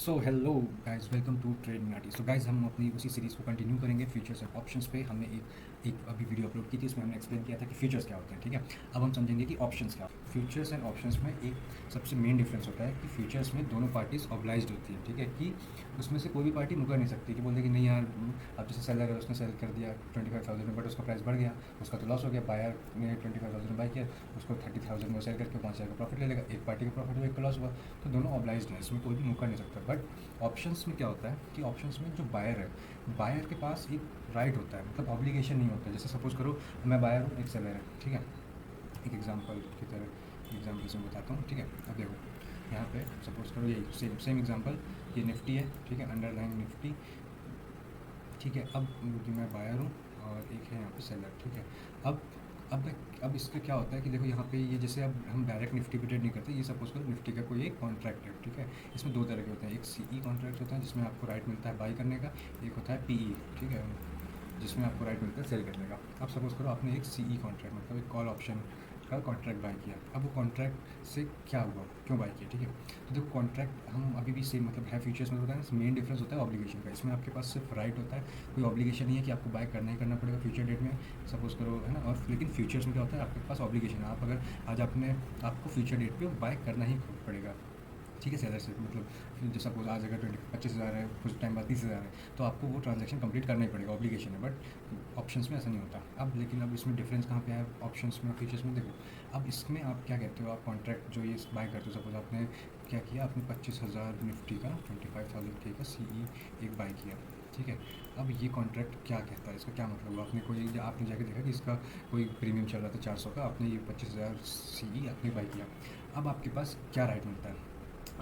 So hello guys, welcome to trading नाटी। So guys, हम अपनी उसी सीरीज़ को कंटिन्यू करेंगे फ्यूचर्स एंड ऑप्शंस पे। हमने एक अभी वीडियो अपलोड की थी, उसमें हमने एक्सप्लेन किया था कि फ्यूचर्स क्या होते हैं। ठीक है, अब हम समझेंगे कि ऑप्शंस क्या होते हैं। फ्यूचर्स एंड ऑप्शंस में एक सबसे मेन डिफरेंस होता है कि फ्यूचर्स में दोनों पार्टीज ऑब्लाइज्ड होती हैं। ठीक है, कि उसमें से कोई भी पार्टी मुकर नहीं सकती कि बोलते कि नहीं यार, अब जैसे सेलर है उसने सेल कर दिया 25,000 में, बट उसका प्राइस बढ़ गया, उसका तो लॉस हो गया। बायर ने 25,000 में बाई किया, उसको 30,000 में सेल करके 5,000 का प्रॉफिट ले लेगा। एक पार्टी का प्रॉफिट हुआ, एक का लॉस हुआ, तो दोनों ऑब्लाइज्ड हैं, इसमें कोई भी मुकर नहीं सकता। बट ऑप्शंस में क्या होता है कि ऑप्शंस में जो बायर है, बायर के पास एक राइट होता है, मतलब ऑब्लिगेशन नहीं होता है। जैसे सपोज़ करो मैं बायर हूँ, एक सेलर है। ठीक है, एक एग्जांपल की तरह एग्जांपल से मैं बताता हूँ। ठीक है, अब देखो यहाँ पे सपोज़ करो यही सेम सेम एग्जांपल, ये निफ्टी है। ठीक है, अंडरलाइन निफ्टी। ठीक है, अब मैं बायर हूँ और एक है यहाँ पे सेलर। ठीक है, अब अब अब इसका क्या होता है कि देखो यहाँ पे ये जैसे अब हम डायरेक्ट निफ्टी पे ट्रेड नहीं करते। ये सपोज करो निफ्टी का कोई एक कॉन्ट्रैक्ट है। ठीक है, इसमें दो तरह के होते हैं। एक सीई कॉन्ट्रैक्ट होता है जिसमें आपको राइट मिलता है बाई करने का, एक होता है पीई। ठीक है, जिसमें आपको राइट मिलता है सेल करने का। अब सपोज़ करो आपने एक सीई कॉन्ट्रैक्ट, मतलब एक कॉल ऑप्शन का कॉन्ट्रैक्ट बाई किया। अब वो कॉन्ट्रैक्ट से क्या हुआ, क्यों बाई किया? ठीक है, तो देखो कॉन्ट्रैक्ट हम अभी भी सेम मतलब है फ्यूचर्स में होता है। मेन डिफरेंस होता है ऑब्लिगेशन का। इसमें आपके पास सिर्फ राइट होता है, कोई ऑब्लिगेशन नहीं है कि आपको बाय करना ही करना पड़ेगा फ्यूचर डेट में, सपोज़ करो, है ना। और लेकिन फ्यूचर्स में क्या होता है, आपके पास ऑब्लिगेशन है। आप अगर आज आपको फ्यूचर डेट पे बाय करना ही पड़ेगा। ठीक है, सेलर से मतलब जो सपोज आज अगर 25,000 है, कुछ टाइम बाद 30,000 है, तो आपको वो ट्रांजैक्शन कंप्लीट करना ही पड़ेगा, ऑब्लिगेशन है। बट ऑप्शंस में ऐसा नहीं होता। अब लेकिन अब इसमें डिफरेंस कहाँ पे है ऑप्शंस में और फीचर्स में? देखो, अब इसमें आप क्या कहते हो, आप कॉन्ट्रैक्ट जो ये बाय करते हो, सपोज आपने क्या किया, आपने 25,000 निफ्टी का 25,000 के का सीई एक बाय किया। ठीक है, अब ये कॉन्ट्रैक्ट क्या कहता है, इसका क्या मतलब? आपने जाके देखा कि इसका कोई प्रीमियम चल रहा था 400 का, आपने ये 25,000 सीई आपने बाय किया। अब आपके पास क्या राइट मिलता है?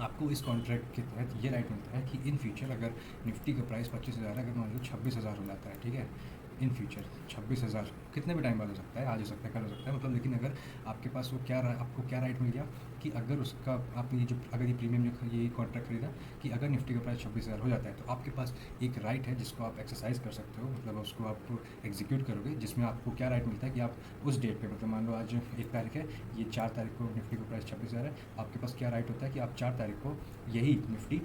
आपको इस कॉन्ट्रैक्ट के तहत ये राइट मिलता है कि इन फ्यूचर अगर निफ्टी का प्राइस 25,000 है, अगर मान लो 26,000 हो जाता है। ठीक है, इन फ्यूचर 26,000 कितने भी टाइम बाद हो सकता है, आज हो सकता है, कल हो सकता है, मतलब लेकिन अगर आपके पास वो आपको क्या राइट मिल गया कि अगर उसका आपने अगर ये प्रीमियम जो ये कॉन्ट्रैक्ट खरीदा, कि अगर निफ्टी का प्राइस 26,000 हो जाता है, तो आपके पास एक राइट है जिसको आप एक्सरसाइज कर सकते हो, मतलब उसको आप एग्जीक्यूट करोगे। जिसमें आपको क्या राइट मिलता है कि आप उस डेट पे, मतलब मान लो आज 1 तारीख है, ये 4 तारीख को निफ्टी का प्राइस 26,000 है, आपके पास क्या राइट होता है कि आप 4 तारीख को यही निफ्टी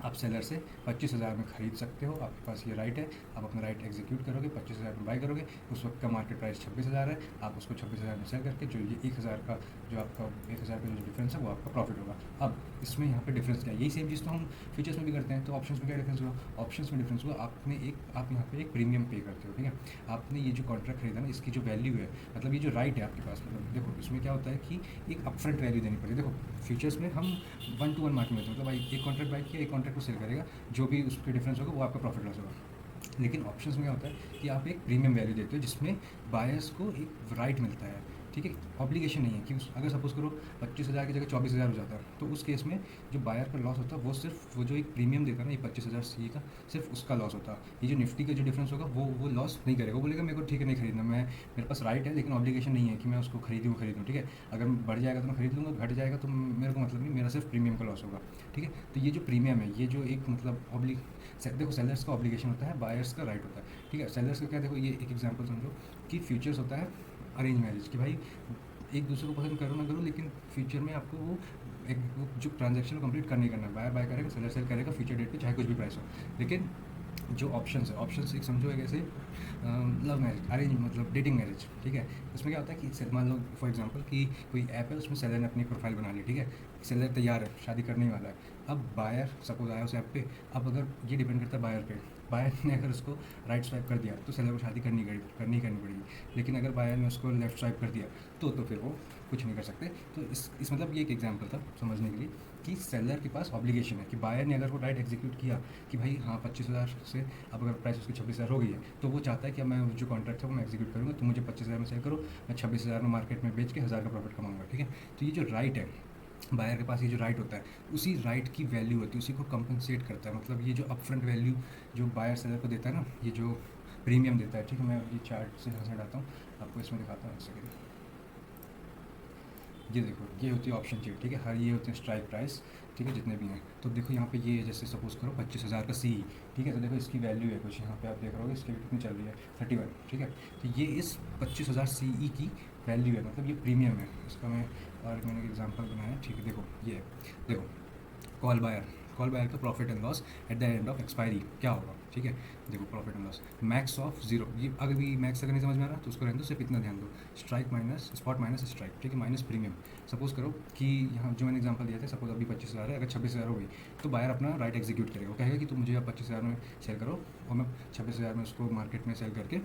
आप सेलर से 25,000 में ख़रीद सकते हो। आपके पास ये राइट है, आप अपना राइट एग्जीक्यूट करोगे, 25,000 में बाई करोगे। उस वक्त का मार्केट प्राइस 26,000 है, आप उसको 26,000 में सेल करके जो ये 1,000 का जो आपका 1,000 का जो डिफरेंस है वो आपका प्रॉफिट होगा। अब इसमें यहाँ पे डिफरेंस क्या है? यही सेम चीज़ तो हम फ्यूचर्स में भी करते हैं। तो ऑप्शंस में क्या डिफरेंस हुआ? ऑप्शंस में डिफरेंस हुआ आप यहाँ पे एक प्रीमियम पे करते हो। ठीक है, आपने ये जो कॉन्ट्रैक्ट खरीदा ना, इसकी जो वैल्यू है, मतलब ये जो राइट है आपके पास, मतलब देखो इसमें क्या होता है कि एक अपफ्रंट वैल्यू देनी पड़ेगी। देखो फ्यूचर्स में हम 1 to 1 मार्केट में होते हैं, मतलब भाई एक कॉन्ट्रैक्ट बाई किया, एक कॉन्ट्रैक्ट को सेल करेगा, जो भी उसके डिफरेंस होगा वो आपका प्रॉफिट लॉस होगा। लेकिन ऑप्शंस में क्या होता है कि आप एक प्रीमियम वैल्यू देते हो जिसमें बायर्स को एक राइट मिलता है। ठीक है, ऑब्लिगेशन नहीं है कि अगर सपोज करो 25,000 की जगह 24,000 हो जाता है, तो उस केस में जो बायर का लॉस होता है वो सिर्फ वो जो एक प्रीमियम देता है ना, ये 25,000 सी का, सिर्फ उसका लॉस होता है। ये जो निफ्टी का जो डिफरेंस होगा वो लॉस नहीं करेगा। वो बोलेगा मेरे को ठीक है नहीं खरीदना, मेरे पास राइट है, लेकिन ऑब्लिगेशन नहीं है कि मैं उसको खरीदूँ। ठीक है, अगर बढ़ जाएगा तो मैं खरीद लूँगा, घट जाएगा तो मेरे को मतलब नहीं, मेरा सिर्फ प्रीमियम का लॉस होगा। ठीक है, तो ये जो प्रीमियम है, ये जो एक मतलब देखो सेलर्स का ऑब्लिगेशन होता है, बायर्स का राइट होता है। ठीक है, सेलर्स का क्या, देखो ये एक एग्जांपल समझो कि फ्यूचर्स होता है अरेंज मैरिज, कि भाई एक दूसरे को पसंद करो ना करो, लेकिन फ्यूचर में आपको वो जो ट्रांजैक्शन कंप्लीट करनी करना है। बायर बाय करेगा, सेलर सेल करेगा फ्यूचर डेट पे, चाहे कुछ भी प्राइस हो। लेकिन जो ऑप्शंस है, ऑप्शंस एक समझो एक ऐसे लव मैरिज, अरेंज मतलब डेटिंग मैरिज। ठीक है, उसमें क्या होता है कि मान लो फॉर एग्जांपल कि कोई ऐप है, उसमें सेलर ने अपनी प्रोफाइल बना ली। ठीक है, सेलर तैयार है, शादी करने ही वाला है। अब बायर सपोज आया उस ऐप पे, अब अगर ये डिपेंड करता है बायर पे, बायर ने अगर उसको राइट स्वाइप कर दिया तो सेलर को शादी करनी पड़ेगी। लेकिन अगर बायर ने उसको लेफ्ट स्वाइप कर दिया तो फिर वो कुछ नहीं कर सकते। तो इस मतलब ये एक एग्जांपल था समझने के लिए कि सेलर के पास ऑब्लिगेशन है कि बायर ने अगर वो राइट एग्जीक्यूट किया कि भाई हाँ 25,000 से अब अगर प्राइस उसकी 26,000 हो गई है, तो वो चाहता है कि अब मैं जो कॉन्ट्रैक्ट है वो मैं एग्जीक्यूट करूँगा, तो मुझे 25,000 में सेल करो, मैं 26,000 में मार्केट में बेच के 1,000 का प्रॉफिट कमाऊँगा। ठीक है, तो ये जो राइट है, बायर के पास ये जो राइट होता है, उसी राइट की वैल्यू होती है, उसी को कंपनसेट करता है। मतलब ये जो अपफ्रंट वैल्यू जो बायर सेलर को देता है ना, ये जो प्रीमियम देता है। ठीक है, मैं ये चार्ट से यहाँ से हटाता हूँ, आपको इसमें दिखाता हूँ एक सेकेंड। ये देखो, ये होती है ऑप्शन चेट। ठीक है, हर ये होते हैं स्ट्राइक प्राइस। ठीक है, जितने भी हैं, तो देखो यहाँ पे ये जैसे सपोज़ करो 25,000 का सी। ठीक है, तो देखो इसकी वैल्यू है कुछ यहाँ पे, आप देख रहे हो इसकी कितनी चल रही है 31। ठीक है, तो ये इस 25,000 सी की वैल्यू है, मतलब ये प्रीमियम है इसका। मैंने एक एग्जांपल बनाया। ठीक है, देखो ये देखो कॉल बायर कॉल बायर का profit and loss at the end of expiry क्या होगा, ठीक है। देखो profit and loss max of zero, ये अगर भी मैक्स अगर नहीं समझ में आ रहा तो उसको रहने दो, सिर्फ इतना ध्यान दो, strike minus spot minus strike, ठीक है, माइनस प्रीमियम। सपोज करो कि यहाँ जो मैंने एग्जांपल दिया था, सपोज अभी 25,000 है, अगर 26,000 हो गई तो बायर अपना राइट एग्जीक्यूट करेगा, वो कहेगा कि तुम मुझे अब 25,000 में सेल करो और मैं 26,000 में उसको मार्केट में सेल करके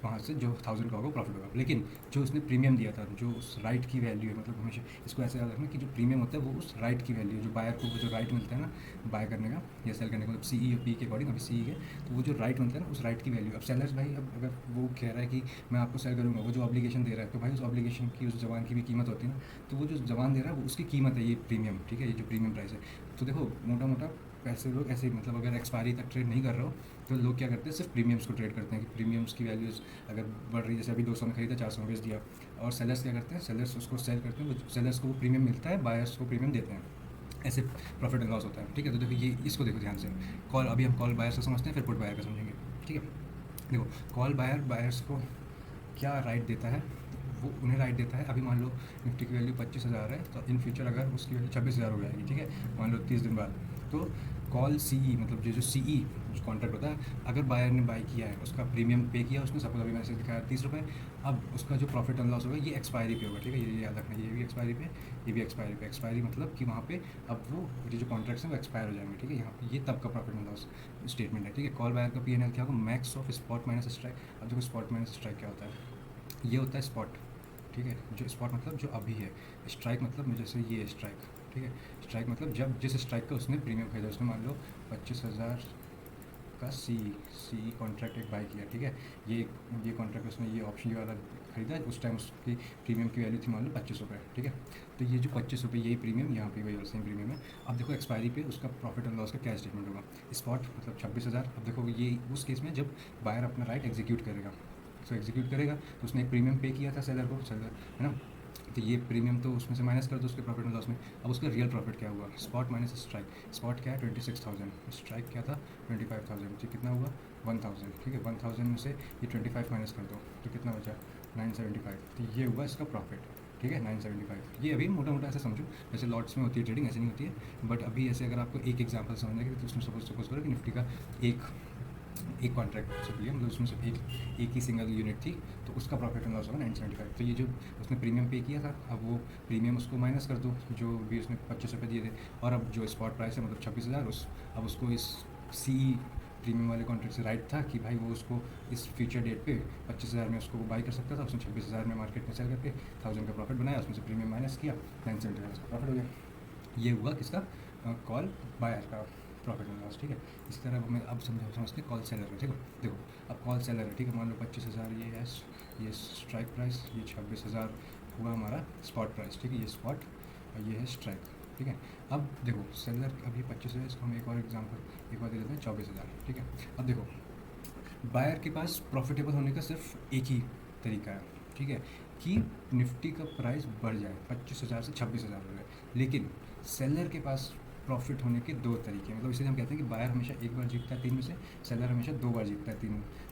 वहाँ से जो 1,000 का होगा प्रॉफिट होगा। लेकिन जो उसने प्रीमियम दिया था, जो उस राइट की वैल्यू है, मतलब हमेशा इसको ऐसे याद रखना कि जो प्रीमियम होता है वो उस राइट की वैल्यू है, जो बायर को जो राइट मिलता है ना बाय करने का या सेल करने का, मतलब सी और पी के अकॉर्डिंग, अभी सी है तो वो जो राइट मिलता है ना उस राइट की वैल्यू। अब सेलर्स भाई, अब अगर वो कह रहा है कि मैं आपको सेल करूँगा, वो जो ऑब्लिगेशन दे रहा है, तो भाई उस ऑब्लिगेशन की, उस जवान की भी कीमत होती है ना, तो वो जो जवान दे रहा है वो उसकी कीमत है, ये प्रीमियम, ठीक है, ये जो प्रीमियम प्राइस है। तो देखो मोटा मोटा पैसे लोग ऐसे, मतलब अगर एक्सपायरी तक ट्रेड नहीं कर रहा हो तो लोग क्या करते हैं, सिर्फ प्रीमियम्स को ट्रेड करते हैं कि प्रीमियम्स की वैल्यूज़ अगर बढ़ रही है, जैसे अभी 200 में खरीदा 400 में बेच दिया। और सेलर्स क्या करते हैं, सेलर्स उसको सेल करते हैं, सेलर्स को वो प्रीमियम मिलता है, बायर्स को प्रीमियम देते हैं, ऐसे प्रॉफिट एंड लॉस होता है, ठीक है। तो देखो ये इसको देखो ध्यान से, कॉल अभी हम कॉल बायर्स को समझते हैं, फिर पुट बायर का समझेंगे, ठीक है। देखो कॉल बायर बायर्स को क्या राइट देता है, वो उन्हें राइट देता है, अभी मान लो निफ्टी की वैल्यू 25,000 है, तो इन फ्यूचर अगर उसकी वैल्यू 26,000 हो जाएगी, ठीक है, मान लो 30 दिन बाद, तो कॉल सीई, मतलब जो सीई जो कॉन्ट्रैक्ट होता है, अगर बायर ने बाई किया है, उसका प्रीमियम पे किया उसने, सपोज अभी मैंने दिखाया 30 रुपये, अब उसका जो प्रॉफिट एंड लॉस होगा ये एक्सपायरी पे होगा, ठीक है, ये याद रखना, ये भी एक्सपायरी पे, ये भी एक्सपायरी पे। एक्सपायरी मतलब कि वहाँ पे अब वो जो कॉन्ट्रैक्ट्स हैं वो एक्सपायर हो जाएंगे, ठीक है, यहाँ पे ये तब का प्रॉफिट एंड लॉस स्टेटमेंट है, ठीक है। कॉल बायर का पी&एल क्या होगा, max of spot minus strike. अब देखो स्पॉट माइनस स्ट्राइक क्या होता है, ये होता है स्पॉट, ठीक है, जो स्पॉट मतलब जो अभी है, स्ट्राइक मतलब जैसे ये स्ट्राइक, ठीक है, स्ट्राइक मतलब जब जिस स्ट्राइक का उसने प्रीमियम खरीदा, उसने मान लो 25,000 का सी कॉन्ट्रैक्ट एक बाई किया, ठीक है, ये कॉन्ट्रैक्ट उसने ये ऑप्शन ये वाला खरीदा, उस टाइम उसकी प्रीमियम की वैल्यू थी मान लो 25 रुपये, ठीक है। तो ये जो 25 रुपये यही प्रीमियम, यहाँ पे वही सेम प्रीमियम है। अब देखो एक्सपायरी पे उसका प्रॉफिट एंड लॉस का क्या स्टेटमेंट होगा, स्पॉट मतलब 26,000। अब देखो ये उस केस में जब बायर अपना राइट एग्जीक्यूट करेगा, तो एग्जीक्यूट करेगा तो उसने एक प्रीमियम पे किया था सेलर को, सेलर है ना, तो ये प्रीमियम तो उसमें से माइनस कर दो उसके प्रॉफिट एंड लॉस में। अब उसका रियल प्रॉफिट क्या हुआ, स्पॉट माइनस स्ट्राइक। स्पॉट क्या है 26,000, स्ट्राइक क्या था 25,000, तो कितना हुआ 1,000, ठीक है। 1,000 में से ये 25 माइनस कर दो तो कितना बचा 975, तो ये हुआ इसका प्रॉफिट, ठीक है 975। ये अभी मोटा मोटा ऐसे समझो, जैसे लॉट्स में होती है ट्रेडिंग, ऐसे नहीं होती है, बट अभी ऐसे अगर आपको एक एग्जाम्पल समझना है कि तो उसमें सपोज करो कि निफ्टी का एक कॉन्ट्रैक्ट से लिया, मतलब उसमें से एक ही सिंगल यूनिट थी, तो उसका प्रॉफिट एंड लॉस होगा 975। तो ये जो उसने प्रीमियम पे किया था, अब वो प्रीमियम उसको माइनस कर दो, जो भी उसने 25 रुपये दिए थे, और अब जो स्पॉट प्राइस है मतलब 26,000, अब उसको इस सी प्रीमियम वाले कॉन्ट्रैक्ट से राइट था कि भाई वो उसको इस फ्यूचर डेट पे 25,000 में उसको बाई कर सकता था, उसने 26,000 में मार्केट में सेल करके 1,000 का प्रॉफिट बनाया, उसमें से प्रीमियम माइनस किया, 975 का प्रॉफिट हो गया। ये हुआ किसका, कॉल बायर का प्रॉफिट एंड लॉस, ठीक है। इसी तरह मैं अब समझते हैं कॉल सेलर का, ठीक है। देखो अब कॉल सेलर है, ठीक है, मान लो 25,000 ये है, ये स्ट्राइक प्राइस, ये 26,000 हुआ हमारा स्पॉट प्राइस, ठीक है, ये स्पॉट और ये है स्ट्राइक, ठीक है। अब देखो सेलर अभी 25 है, इसको हम एक और एग्जांपल एक और दे देते हैं 24,000, ठीक है। अब देखो बायर के पास प्रॉफिटेबल होने का सिर्फ एक ही तरीका है, ठीक है, कि निफ्टी का प्राइस बढ़ जाए 25,000 से 26,000 हो जाए। लेकिन सेलर के पास प्रॉफिट होने के दो तरीके हैं, मतलब इसलिए हम कहते हैं कि बायर हमेशा एक बार जीतता है 3 में से, सेलर हमेशा 2 बार जीतता है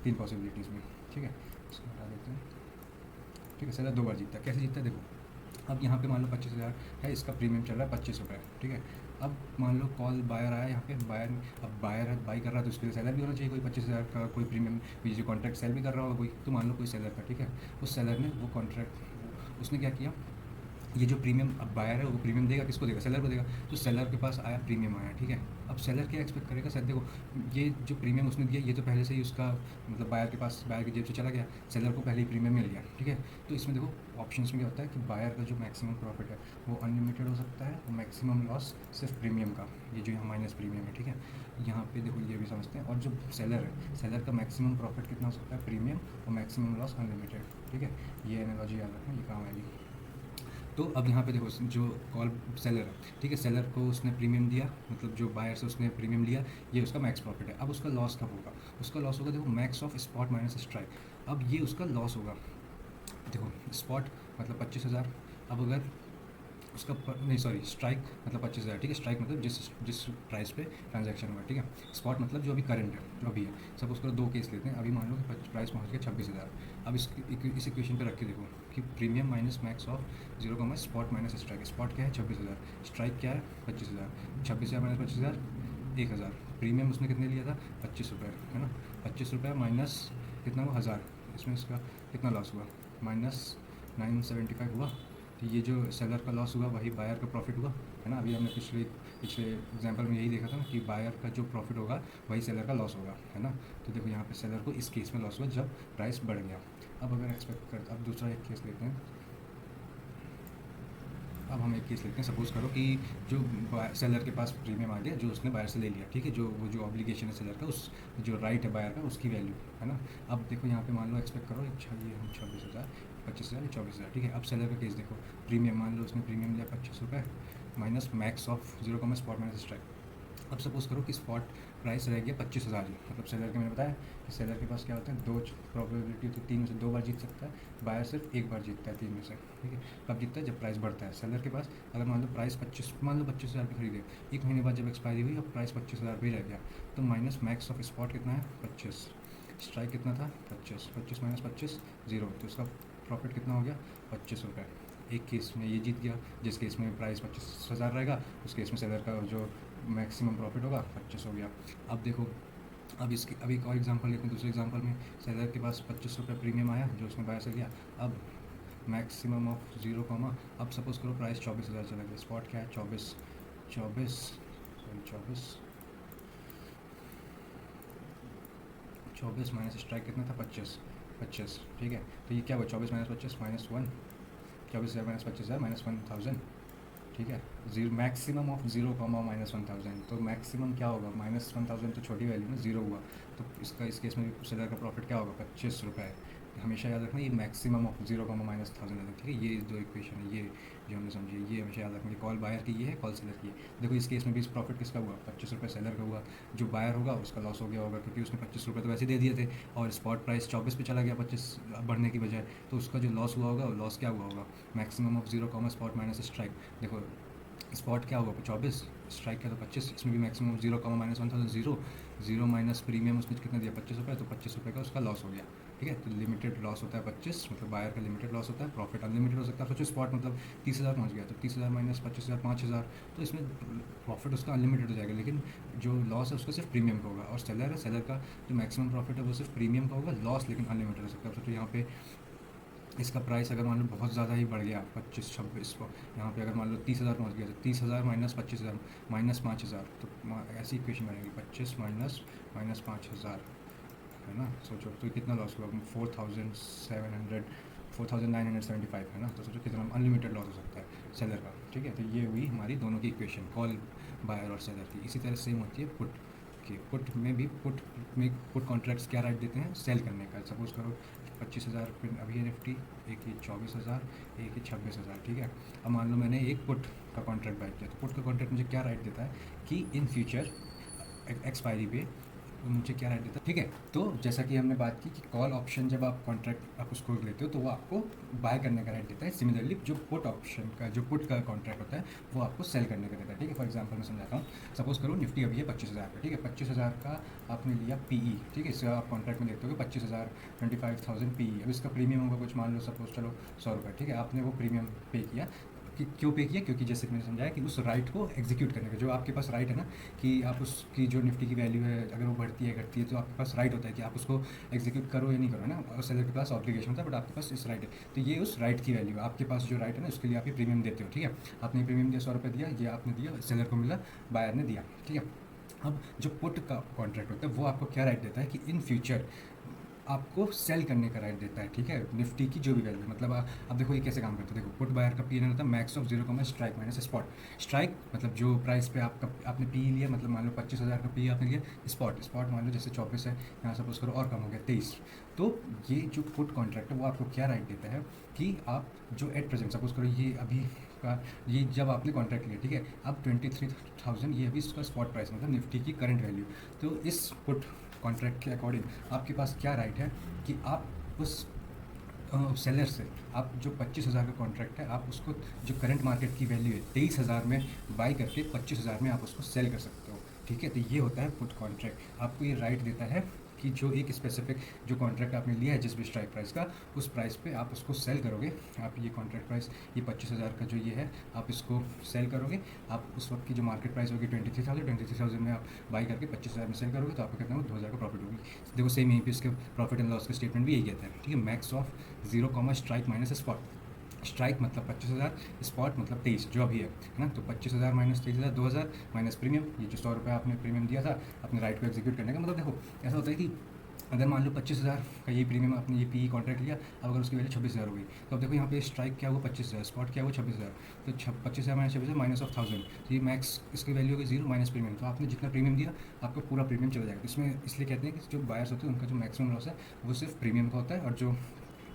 तीन पॉसिबिलिटीज़ में, ठीक है। इसको हटा देते हैं, ठीक है, सेलर 2 बार जीतता है। कैसे जीतता है देखो, अब यहाँ पे मान लो 25,000 है, इसका प्रीमियम चल रहा है 25 रुपये, ठीक है। अब मान लो कॉल बायर आया यहाँ पे, बायर बाई कर रहा है, तो उसके लिए सेलर भी होना चाहिए कोई 25,000 का कोई प्रीमियम, जो कॉन्ट्रैक्ट सेल भी कर रहा होगा कोई, तो मान लो कोई सेलर का, ठीक है। उस सेलर ने वो कॉन्ट्रैक्ट उसने क्या किया, ये जो प्रीमियम अब बायर है वो प्रीमियम देगा, किसको देगा, सेलर को देगा। तो सेलर के पास आया प्रीमियम आया, ठीक है। अब सेलर क्या एक्सपेक्ट करेगा, सर देखो ये जो प्रीमियम उसने दिया ये तो पहले से ही उसका मतलब बायर के पास, बायर की जेब से चला गया, सेलर को पहले ही प्रीमियम मिल गया, ठीक है। तो इसमें देखो ऑप्शंस में क्या होता है कि बायर का जो मैक्सिमम प्रॉफिट है वो अनलिमिटेड हो सकता है, और मैक्सिमम लॉस सिर्फ प्रीमियम का, ये जो यहाँ माइनस प्रीमियम है, ठीक है। यहाँ पे देखो ये भी समझते हैं। और जो सेलर है, सेलर का मैक्सिमम प्रॉफिट कितना हो सकता है, प्रीमियम, और मैक्सिमम लॉस अनलिमिटेड, ठीक है। ये एनालॉजी याद रखना, ये काम आएगी। तो अब यहाँ पे देखो जो कॉल सेलर है, ठीक है, सेलर को उसने प्रीमियम दिया, मतलब जो बायर से उसने प्रीमियम लिया, ये उसका मैक्स प्रॉफिट है। अब उसका लॉस कब होगा, उसका लॉस होगा देखो max of spot minus strike. अब ये उसका लॉस होगा, देखो स्पॉट मतलब 25,000, अब अगर उसका नहीं सॉरी स्ट्राइक मतलब 25,000, ठीक है। स्ट्राइक मतलब जिस जिस प्राइस पे ट्रांजैक्शन हुआ, ठीक है। स्पॉट मतलब जो अभी करंट है, जो अभी है। सपोज करो दो केस लेते हैं। अभी मान लो कि प्राइस पहुंच गया 26,000। अब इस इक्वेशन पे रख के देखो कि premium minus max of 0, spot minus strike. Spot क्या है 26,000, स्ट्राइक क्या है 25,000। 26,000 माइनस 25,000 1,000। प्रीमियम उसने कितने लिया था 25 रुपये, है ना। 25 रुपये माइनस कितना हुआ 1,000, इसमें इसका कितना लॉस हुआ -975 हुआ। तो ये जो सेलर का लॉस हुआ वही बायर का प्रॉफिट हुआ, है ना। अभी हमने पिछले पिछले एग्जांपल में यही देखा था ना कि बायर का जो प्रॉफिट होगा वही सेलर का लॉस होगा, है ना। तो देखो यहाँ पे सेलर को इस केस में लॉस हुआ जब प्राइस बढ़ गया। अब अगर एक्सपेक्ट कर, अब दूसरा एक केस लेते हैं। अब हम एक केस लेते हैं। सपोज़ करो कि जो सेलर के पास प्रीमियम आ गया जो उसने बायर से ले लिया, ठीक है। जो वो जो ऑब्लिगेशन है सेलर का, उस जो राइट है बायर का, उसकी वैल्यू, है ना। अब देखो यहाँ पे मान लो एक्सपेक्ट करो अच्छा ये हम 26,000 25,000 24,000, ठीक है। अब सेलर का केस देखो, प्रीमियम मान लो उसने प्रीमियम लिया 25 रुपये minus max of 0, spot minus strike. अब सपोज़ करो कि स्पॉट प्राइस रह गया 25,000 ही। मतलब सेलर के मैंने बताया कि सेलर के पास क्या होता है, दो प्रोबेबिलिटी होती है, 3 में से 2 बार जीत सकता है। बायर सिर्फ एक बार जीतता है 3 में से, ठीक है। कब जीतता है जब प्राइस बढ़ता है। सेलर के पास अगर मान लो प्राइस 25, मान लो 25,000 पे खरीदे, एक महीने बाद जब एक्सपायरी हुई अब प्राइस 25,000 पे रह गया, तो माइनस मैक्स ऑफ स्पॉट कितना है 25, स्ट्राइक कितना था 25, 25 माइनस 25 0, तो उसका प्रॉफिट कितना हो गया 25 रुपये। एक केस में ये जीत गया, जिस केस में प्राइस 25,000 रहेगा उस केस में सेलर का जो मैक्सिमम प्रॉफिट होगा 25 हो गया। अब देखो, अब इसकी अभी एक और एग्जांपल लेते हैं। दूसरे एग्जांपल में सेलर के पास 25 रुपये प्रीमियम आया जो उसने बायर से लिया। अब मैक्सिमम ऑफ 0, अब सपोज करो प्राइस 24,000 चला गया। स्पॉट क्या है 24 24 24 24 माइनस स्ट्राइक कितना था 25 25, ठीक है। तो ये क्या हुआ 24 माइनस 25 -1, 24,000 माइनस 25,000 -1,000, ठीक है। Zero maximum of 0, -1,000। तो मैक्सिमम क्या होगा -1,000, तो छोटी वैल्यू में 0 हुआ। तो इसका इस केस में सेलर का प्रॉफिट क्या होगा 25 रुपये। हमेशा याद रखना ये मैक्सिमम ऑफ 0, -1,000 है, ठीक है। ये दो इक्वेशन है ये जो हमने समझी, ये हमेशा याद रखना। कॉल बायर की ये है, कॉल सेलर की है। देखो इस केस में भी इस प्रॉफिट किसका हुआ 25 रुपये सेलर का हुआ। जो बायर होगा उसका लॉस हो गया होगा क्योंकि उसने 25 रुपये तो वैसे दे दिए थे और स्पॉट प्राइस 24 पे चला गया 25 बढ़ने की बजाय, तो उसका जो लॉस हुआ होगा लॉस क्या हुआ होगा maximum of 0, spot minus strike. देखो स्पॉट क्या होगा 24, स्ट्राइक क्या तो 25, इसमें भी मैक्सिमम 0, -1,000 0 0 माइनस प्रीमियम उसने कितना दिया 25 रुपये, तो 25 रुपये का उसका लॉस हो गया, ठीक है। तो लिमिटेड लॉस होता है 25, मतलब बायर का लिमिटेड लॉस होता है। प्रॉफिट अनलिमिटेड हो सकता है। सोचो स्पॉट मतलब 30,000 पहुँच गया, तो 30,000 माइनस 25,000 5,000, तो इसमें प्रॉफिट उसका अनलिमिटेड हो जाएगा। लेकिन जो लॉस है उसका सिर्फ प्रीमियम का होगा। और सेलर है, सेलर का जो मैक्सिमम प्रॉफिट है वो सिर्फ प्रीमियम का होगा, लॉस लेकिन अनलिमिटेड हो सकता है। सोचो यहाँ पे इसका प्राइस अगर मान लो बहुत ज़्यादा ही बढ़ गया 25-26 को, यहाँ पे अगर मान लो 30,000 पहुँच गया, तो 30,000 माइनस 25,000 -5,000, तो ऐसी इक्वेशन बनेगी 25 माइनस -5,000, है ना। सोचो तो कितना लॉस हुआ 4,975, है ना। तो सोचो कितना अनलिमिटेड लॉस हो सकता है सेलर का, ठीक है। तो ये हुई हमारी दोनों की इक्वेशन, कॉल बायर और सेलर की। इसी तरह सेम होती है पुट की। पुट में भी पुट कॉन्ट्रैक्ट्स क्या राइट देते हैं सेल करने का। सपोज़ करो 25,000 अभी है निफ्टी, एक ही 24,000, एक ही 26,000, ठीक है। अब मान लो मैंने एक पुट का कॉन्ट्रैक्ट बाय किया, तो पुट का कॉन्ट्रैक्ट मुझे क्या राइट देता है कि इन फ्यूचर एक्सपायरी पे मुझे क्या राइट देता है, ठीक है। तो जैसा कि हमने बात की कि कॉल ऑप्शन जब आप कॉन्ट्रैक्ट आप उसको लेते हो तो वो आपको बाय करने का राइट देता है। सिमिलरली जो पुट ऑप्शन का जो पुट का कॉन्ट्रैक्ट होता है वो आपको सेल करने का देता है, ठीक है। फॉर एग्जांपल मैं समझाता हूँ। सपोज़ करो निफ्टी अभी है 25,000 पे, ठीक है। 25,000 का आपने लिया पीई, ठीक है। इससे आप कॉन्ट्रैक्ट में देखते हो कि 25,000 25,000 पीई। अब इसका प्रीमियम होगा कुछ मान लो सपोज चलो 100 रुपये, ठीक है। आपने वो प्रीमियम पे किया कि क्यों पे किया, क्योंकि जैसे मैंने समझाया कि उस राइट को एग्जीक्यूट करने का जो आपके पास राइट है ना, कि आप उसकी जो निफ्टी की वैल्यू है अगर वो बढ़ती है घटती है तो आपके पास राइट होता है कि आप उसको एग्जीक्यूट करो या नहीं करो, है ना। और सेलर के पास ऑब्लिगेशन होता है बट आपके पास इस राइट है। तो ये उस राइट की वैल्यू है, आपके पास जो राइट है ना उसके लिए आप ये प्रीमियम देते हो, ठीक है। आपने प्रीमियम दिया 100 रुपये दिया, ये आपने दिया, सेलर को मिला, बायर ने दिया, ठीक है। अब जो पुट का कॉन्ट्रैक्ट होता है वो आपको क्या राइट देता है कि इन फ्यूचर आपको सेल करने का राइट देता है, ठीक है। निफ्टी की जो भी वैल्यू मतलब अब देखो ये कैसे काम करता है। देखो पुट बायर का पी होता है max of 0, strike minus spot. Strike मतलब जो प्राइस पे आपने पी लिया, मतलब मान लो 25,000 का पी आपने लिया। स्पॉट मान लो जैसे 24 है, यहाँ सपोज करो और कम हो गया 23। तो ये जो पुट कॉन्ट्रैक्ट है वो आपको क्या राइट देता है कि आप जो एट प्रेजेंट सपोज करो ये अभी का ये जब आपने कॉन्ट्रैक्ट लिया, ठीक है। अब 23,000 ये अभी इसका स्पॉट प्राइस मतलब निफ्टी की करंट वैल्यू। तो इस पुट कॉन्ट्रैक्ट के अकॉर्डिंग आपके पास क्या राइट है कि आप उस सेलर से आप जो 25,000 का कॉन्ट्रैक्ट है, आप उसको जो करंट मार्केट की वैल्यू है 23,000 में बाई करके 25,000 में आप उसको सेल कर सकते हो। ठीक है, तो ये होता है पुट कॉन्ट्रैक्ट। आपको ये राइट देता है कि जो एक स्पेसिफिक जो कॉन्ट्रैक्ट आपने लिया है जिस भी स्ट्राइक प्राइस का, उस प्राइस पे आप उसको सेल करोगे। आप ये कॉन्ट्रैक्ट प्राइस, ये 25,000 का जो ये है, आप इसको सेल करोगे। आप उस वक्त की जो मार्केट प्राइस होगी 23,000 में आप बाई करके 25,000 में सेल करोगे, तो आपको कितना हो, 2,000 का प्रॉफिट होगी। देखो सेम यहीं पे इसके प्रॉफिट एंड लॉस का स्टेटमेंट भी यही कहता है। ठीक है, max of 0, strike minus spot. Strike मतलब 25,000, स्पॉट मतलब 23 जो अभी है ना। तो 25,000 माइनस 23,000, 2,000 माइनस प्रीमियम। ये जो 100 रुपये आपने प्रीमियम दिया था अपने राइट को एग्जीक्यूट करने का, मतलब देखो ऐसा होता है कि अगर मान लो 25,000 का ये प्रीमियम आपने ये पी कॉन्ट्रैक्ट लिया, अब अगर उसकी वैल्यू 26,000 हो गई, तो अब देखो यहाँ पे स्ट्राइक क्या हुआ 25,000, स्पॉट क्या हुआ 26,000, तो 25,000 माइनस 26,000 माइनस ऑफ 1,000, तो ये मैक्स इसकी वैल्यू होगी 0 माइनस प्रीमियम। तो आपने जितना प्रीमियम दिया आपका पूरा प्रीमियम चला जाएगा। तो इसमें इसलिए कहते हैं कि जो बायर्स होते हैं उनका जो मैक्सिमम लॉस है वो सिर्फ प्रीमियम का होता है, और जो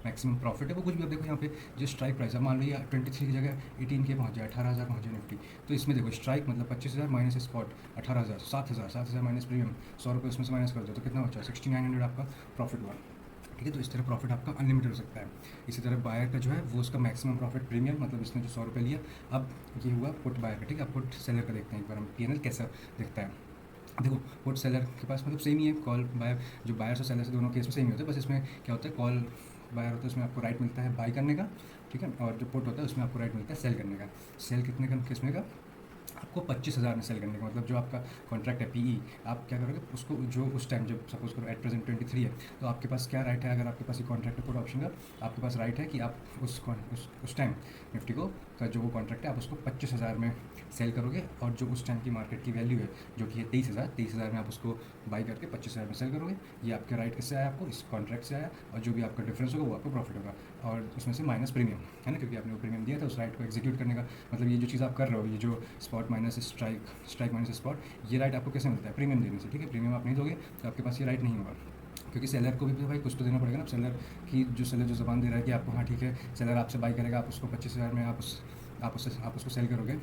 मैक्सिमम प्रॉफिट है वो कुछ भी। अब देखो यहाँ पे जो स्ट्राइक प्राइस है, मान लो ये 23 की जगह 18 के पहुँच जाए, 18,000 पहुँच जाए निफ्टी, तो इसमें देखो स्ट्राइक मतलब 25,000 माइनस स्पॉट 18,000, 7,000 माइनस प्रीमियम, 100 रुपये उसमें से माइनस कर दो तो कितना बचा, 6,900 आपका प्रॉफिट हुआ। ठीक है, तो इस तरह प्रॉफिट आपका अनलिमिटेड हो सकता है। इसी तरह बायर का जो है वो उसका मैक्सिमम प्रॉफिट प्रीमियम, मतलब इसने जो 100 रुपये लिया, अब ये हुआ पुट बायर का। ठीक है, अब पुट सेलर का देखते हैं एक बार हम पीएनएल कैसा दिखता है। देखो पुट सेलर के पास मतलब सेम ही है, कॉल बायर, जो बायर्स और सेलर्स दोनों केस में सेम ही होता है, बस इसमें क्या होता है, कॉल बायर होता है उसमें आपको राइट मिलता है बाई करने का। ठीक है, और जो पुट होता है उसमें आपको राइट मिलता है सेल करने का। सेल कितने का किसमें का, आपको 25,000 में सेल करने का, मतलब जो आपका कॉन्ट्रैक्ट है पीई, आप क्या करोगे उसको, जो उस टाइम जब सपोज करो एट प्रेजेंट 23 है, तो आपके पास क्या राइट है, अगर आपके पास ये कॉन्ट्रैक्ट है पुट ऑप्शन का, आपके पास राइट है कि आप उस टाइम निफ्टी को का जो वो कॉन्ट्रैक्ट है आप उसको 25,000 में सेल करोगे, और जो उस टाइम की मार्केट की वैल्यू है जो कि है 23,000 में आप उसको बाई करके 25,000 में सेल करोगे। ये आपके राइट किससे आया, आपको इस कॉन्ट्रैक्ट से आया, और जो भी आपका डिफरेंस होगा वो आपको प्रॉफिट होगा, और उसमें से माइनस प्रीमियम है ना, क्योंकि आपने वो प्रीमियम दिया था उस राइट को एग्जीक्यूट करने का। मतलब ये जो चीज़ आप कर रहे हो, ये जो spot minus strike minus spot, ये राइट आपको कैसे मिलता है, प्रीमियम देने से। ठीक है, प्रीमियम आप नहीं दोगे तो आपके पास ये राइट नहीं होगा, क्योंकि सेलर को भी तो भाई कुछ तो देना पड़ेगा ना। सेलर की जो सेलर जो ज़बान दे रहा है कि आपको, हाँ ठीक है, सेलर आपसे बाई करेगा, आप उसको 25,000 में आप उसको सेल करोगे,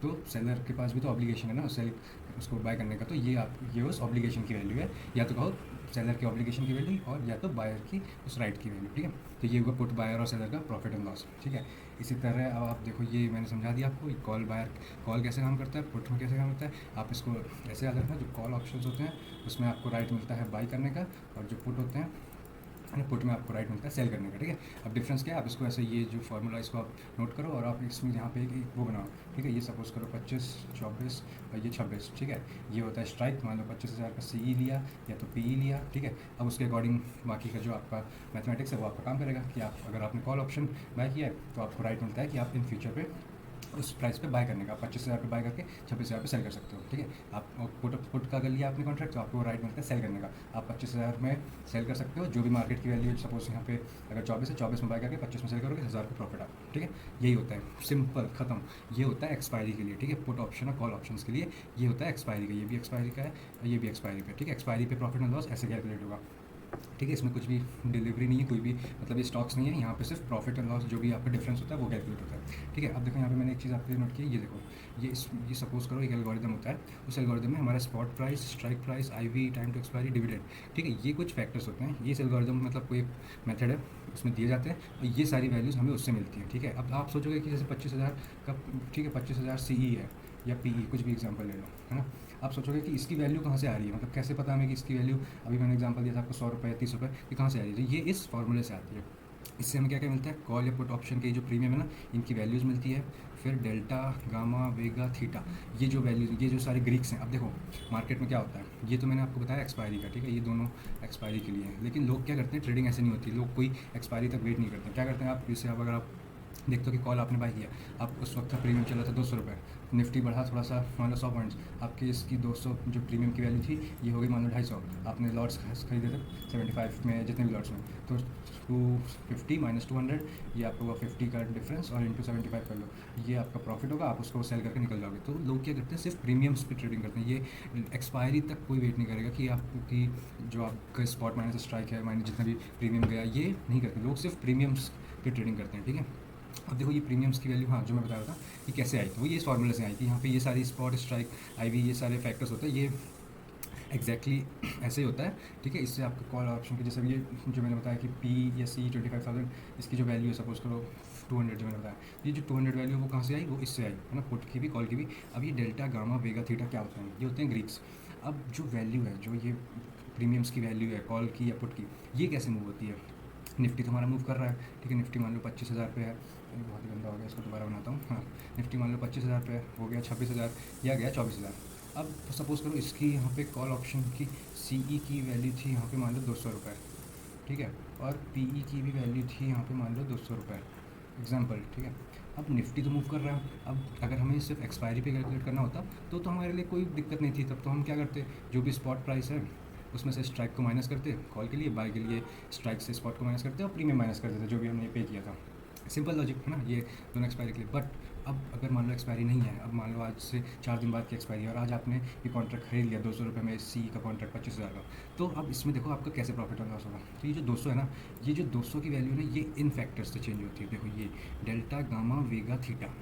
तो सेलर के पास भी तो ऑब्लिगेशन है ना सेल उसको बाय करने का। तो ये उस ऑब्लिगेशन की वैल्यू है, या तो कहो सेलर की ऑब्लिगेशन की वैल्यू, और या तो बायर की उस राइट की वैल्यू। ठीक है, तो ये हुआ पुट बायर और सेलर का प्रॉफिट एंड लॉस। ठीक है, इसी तरह अब आप देखो, ये मैंने समझा दिया आपको, कॉल बायर, कॉल कैसे काम करता है, पुट में कैसे काम करता है। आप इसको ऐसे याद रखना, जो कॉल ऑप्शंस होते हैं उसमें आपको राइट मिलता है बाई करने का, और जो पुट होते हैं पुट में आपको राइट मिलता है सेल करने का। ठीक है, अब डिफरेंस क्या है, आप इसको ऐसे, ये जो फार्मूला इसको आप नोट करो, और आप इसमें यहाँ पे एक वो बनाओ। ठीक है, ये सपोज करो 25, 24 और ये 26। ठीक है, ये होता है स्ट्राइक, मान लो 25,000 का CE लिया या तो PE लिया। ठीक है, अब उसके अकॉर्डिंग बाकी का जो आपका मैथमेटिक्स है वो आपका काम करेगा, कि आप अगर आपने कॉल ऑप्शन बाय किया है तो आपको राइट मिलता है कि आप इन फ्यूचर पे उस प्राइस पे बाय करने का, 25,000 पे बाय करके 26,000 पे सेल कर सकते हो। ठीक है, आप पुट का अगर लिया आपने कॉन्ट्रैक्ट, तो आपको राइट मिलता है सेल करने का, आप 25,000 में सेल कर सकते हो। जो भी मार्केट की वैल्यू है, सपोज यहाँ पे अगर 24 है, 24 में बाय करके 25 में सेल करोगे, 1,000 का प्रॉफिट आपको। ठीक है, यही होता है, सिंपल खत्म। ये होता है एक्सपायरी के लिए। ठीक है, पुट ऑप्शन और कॉल ऑप्शन के लिए ये होता है एक्सपायरी का, ये भी एक्सपायरी का है, ये भी एक्सपायरी पे। ठीक है, एक्सपायरी पे प्रॉफिट एंड लॉस ऐसे कैलकुलेट होगा। ठीक है, इसमें कुछ भी डिलीवरी नहीं है, कोई भी मतलब ये स्टॉक्स नहीं है, यहाँ पे सिर्फ प्रॉफिट एंड लॉस जो भी आपका डिफरेंस होता है वो कैलकुलेट होता है। ठीक है, अब देखो यहाँ पे मैंने एक चीज़ आपके लिए नोट की, ये देखो, ये सपोज करो एक एल्गोरिदम होता है, उस एल्गोरिदम में हमारा spot price, strike price, IV, time to expiry, dividend. ठीक है, ये कुछ फैक्टर्स होते हैं, ये इस एल्गोरिदम मतलब कोई मेथड है उसमें दिए जाते हैं, और ये सारी वैल्यूज़ हमें उससे मिलती हैं। ठीक है, अब आप सोचोगे कि जैसे 25,000 का, ठीक है, 25,000 CE है या PE, कुछ भी एग्जांपल ले लो, है ना। आप सोचोगे कि इसकी वैल्यू कहाँ से आ रही है, मतलब कैसे पता हमें कि इसकी वैल्यू, अभी मैंने एग्जांपल दिया था आपको 100 रुपये, 30 रुपये, ये कहाँ से आ रही है, तो ये इस फार्मूले से आती है। इससे हमें क्या क्या मिलता है, कॉल या पुट ऑप्शन के जो प्रीमियम है ना, इनकी वैल्यूज़ मिलती है, फिर डेल्टा, गामा, वेगा, थीटा, ये जो वैल्यूज, ये जो सारे ग्रीक्स हैं। अब देखो मार्केट में क्या होता है, ये तो मैंने आपको बताया एक्सपायरी का। ठीक है, ये दोनों एक्सपायरी के लिए हैं, लेकिन लोग क्या करते हैं, ट्रेडिंग ऐसे नहीं होती, लोग कोई एक्सपायरी तक वेट नहीं करते। क्या करते हैं आप, जैसे आप अगर आप देखते हो कि कॉल आपने बाई किया, आप उस वक्त का प्रीमियम चला था 200 रुपये, निफ्टी बढ़ा थोड़ा सा, मान लो 100 पॉइंट्स, आपकी इसकी 200 जो प्रीमियम की वैल्यू थी ये हो गई मान लो 250, आपने लॉट्स खरीदे थे 75 में, जितने भी लॉट्स में, तो 250 माइनस 200, ये आपका हुआ 50 का डिफरेंस, और इंटू 75 कर लो, ये आपका प्रॉफिट होगा, आप उसको सेल करके निकल जाओगे। तो लोग क्या करते हैं, सिर्फ प्रीमियम्स पे ट्रेडिंग करते हैं, ये एक्सपायरी तक कोई वेट नहीं करेगा कि आपकी जो आपका स्पॉट माइनस स्ट्राइक है, माइनस जितना भी प्रीमियम गया, ये नहीं करते लोग, सिर्फ प्रीमियम्स की ट्रेडिंग करते हैं। ठीक है, अब देखो ये प्रीमियम्स की वैल्यू, हाँ जो मैं बता रहा था कि कैसे आई, तो वो ये इस फार्मूले से आई कि यहाँ पे ये सारी स्पॉट, स्ट्राइक, IV, ये सारे फैक्टर्स होते हैं, ये एग्जैक्टली ऐसे ही होता है, ठीक है। इससे आपका कॉल ऑप्शन के जैसे ये जो मैंने बताया कि पी या सी 25,000, इसकी जो वैल्यू है सपोज करो 200 जो मैंने बताया, ये जो 200 वैल्यू वो कहाँ से आई, वो इससे आई है ना, पुट की भी कॉल की भी। अब ये डेल्टा गामा वेगा थीटा क्या होते हैं, ये होते हैं ग्रीक्स। अब जो वैल्यू है, जो ये प्रीमियम्स की वैल्यू है कॉल की या पुट की, ये कैसे मूव होती है। निफ्टी तो हमारा मूव कर रहा है, ठीक है। निफ्टी मान लो 25,000 पे है, ये बहुत ही गंदा हो गया, इसको दोबारा बनाता हूँ। हाँ, निफ्टी मान लो 25,000 पे हो गया 26,000 या गया 24,000। अब सपोज़ करो इसकी यहाँ पे कॉल ऑप्शन की सी ई की वैल्यू थी यहाँ पे मान लो 200 रुपये, ठीक है। और पी ई की भी वैल्यू थी यहाँ पे मान लो 200 रुपये, एग्जाम्पल, ठीक है। अब निफ्टी तो मूव कर रहा है, अब अगर हमें सिर्फ एक्सपायरी पे कैलकुलेट करना होता तो हमारे लिए कोई दिक्कत नहीं थी। तब तो हम क्या करते, जो भी स्पॉट प्राइस है उसमें से स्ट्राइक को माइनस करते, कॉल के लिए, बाय के लिए स्ट्राइक से स्पॉट को माइनस करते और प्रीमियम माइनस कर देते जो भी हमने पे किया था। सिंपल लॉजिक है ना, ये दोनों एक्सपायरी के लिए। बट अब अगर मान लो एक्सपायरी नहीं है, अब मान लो आज से 4 दिन बाद की एक्सपायरी है और आज आपने ये कॉन्ट्रैक्ट खरीद लिया 200 रुपये में, सी का कॉन्ट्रैक्ट 25,000 का, तो अब इसमें देखो आपका कैसे प्रॉफिट और लॉस होगा। तो ये जो 200 है ना, ये जो 200 की वैल्यू है ना, ये इन फैक्टर्स से चेंज होती है। देखो ये डेल्टा गामा वेगा थीटा,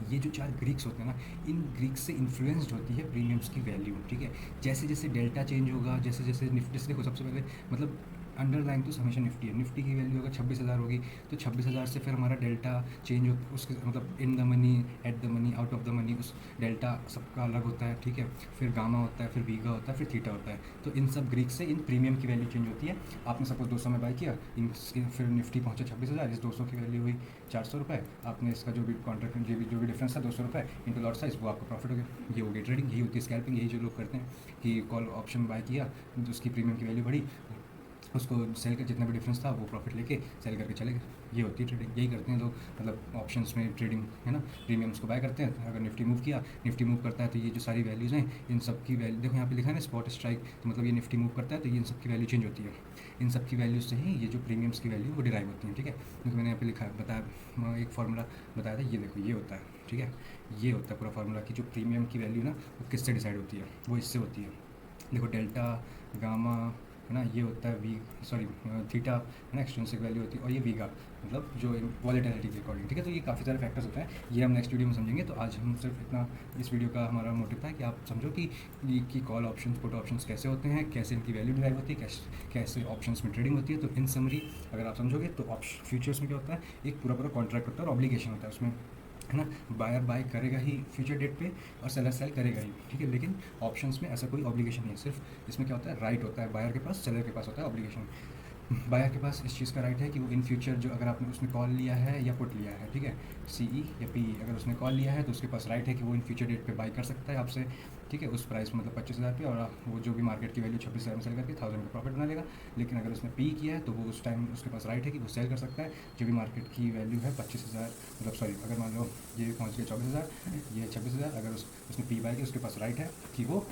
ये जो 4 ग्रीक्स होते हैं ना, इन ग्रीक्स से इन्फ्लुएंस्ड होती है प्रीमियम्स की वैल्यू, ठीक है। जैसे जैसे डेल्टा चेंज होगा, जैसे जैसे निफ्टी से देखो सबसे पहले मतलब अंडरलाइन तो हमेशा निफ्टी है, निफ्टी की वैल्यू अगर 26,000 होगी तो 26,000 से फिर हमारा डेल्टा चेंज हो, उसके मतलब in the money, at the money, out of the money, उस डेल्टा सबका अलग होता है, ठीक है। फिर गामा होता है, फिर वीगा होता है, फिर थीटा होता है। तो इन सब ग्रीक से इन प्रीमियम की वैल्यू चेंज होती है। आपने सपोज 200 में बाई किया, फिर निफ्टी पहुंचा 26,000, इस 200 की वैल्यू हुई 400 रुपये। आपने इसका जो भी कॉन्ट्रैक्ट जो भी डिफरेंस था 200 रुपये इंटू लॉट साइज, वो आपका प्रॉफिट हो गया। ये हो गई ट्रेडिंग, यही होती है स्कैल्पिंग, यही जो लोग करते हैं कि कॉल ऑप्शन बाय किया, उसकी प्रीमियम की वैल्यू बढ़ी, उसको सेल कर जितना भी डिफरेंस था वो प्रॉफिट लेके सेल करके चले गए। ये होती है ट्रेडिंग, यही करते हैं लोग, मतलब ऑप्शंस में ट्रेडिंग है ना। प्रीमियम्स को बाय करते हैं, अगर निफ्टी मूव किया, निफ्टी मूव करता है तो ये जो सारी वैल्यूज़ हैं इन सब की वैल्यू देखो यहाँ पे लिखा है ना स्पॉट स्ट्राइक, तो मतलब ये निफ्टी मूव करता है तो ये इन सब की वैल्यू चेंज होती है। इन सब की वैल्यूज से ही ये जो प्रीमियम्स की वैल्यू वो डिराइव होती है, ठीक है। क्योंकि मैंने यहाँ पे लिखा है, बताया, एक फार्मूला बताया था, ये देखो ये होता है, ठीक है। ये होता है पूरा फार्मूला कि जो प्रीमियम की वैल्यू ना वो किससे डिसाइड होती है, वो इससे होती है। देखो डेल्टा गामा है ना, ये होता है थीटा है ना, एक्सट्रिंसिक वैल्यू होती है, और ये वीगा मतलब जो वॉलेटिलिटी के अकॉर्डिंग, ठीक है। तो ये काफ़ी सारे फैक्टर्स होते हैं, ये हम नेक्स्ट वीडियो में समझेंगे। तो आज हम सिर्फ इतना, इस वीडियो का हमारा मोटिव था कि आप समझो कि कॉल ऑप्शन, पुट ऑप्शन कैसे होते हैं, कैसे इनकी वैल्यू डिराइव होती है, कैसे ऑप्शंस में ट्रेडिंग होती है। तो इन समरी अगर आप समझोगे तो फ्यूचर्स में क्या होता है, एक पूरा कॉन्ट्रैक्ट होता है और ऑब्लिगेशन होता है उसमें, है ना। बायर बाय करेगा ही फ्यूचर डेट पे और सेलर सेल करेगा ही, ठीक है। लेकिन ऑप्शंस में ऐसा कोई ऑब्लिगेशन नहीं है, सिर्फ इसमें क्या होता है, राइट होता है बायर के पास, सेलर के पास होता है ऑब्लिगेशन। बायर के पास इस चीज़ का राइट है कि वो इन फ्यूचर जो अगर आपने उसने कॉल लिया है या पुट लिया है, ठीक है, सी ई या पी ई, अगर उसने कॉल लिया है तो उसके पास राइट है कि वो इन फ्यूचर डेट पे बाई कर सकता है आपसे, ठीक है, उस प्राइस मतलब 25,000 पे, और वो जो भी मार्केट की वैल्यू 26,000 में सेल करके 1,000 का प्रॉफिट बना लेगा। लेकिन अगर उसने पी किया है तो वो उस टाइम उसके पास राइट है कि वो सेल कर सकता है जो भी मार्केट की वैल्यू है 25,000, मतलब सॉरी, अगर मान लो ये पहुँच गया 24,000, ये 26,000, अगर उसने पी बाई की, उसके पास राइट है कि वो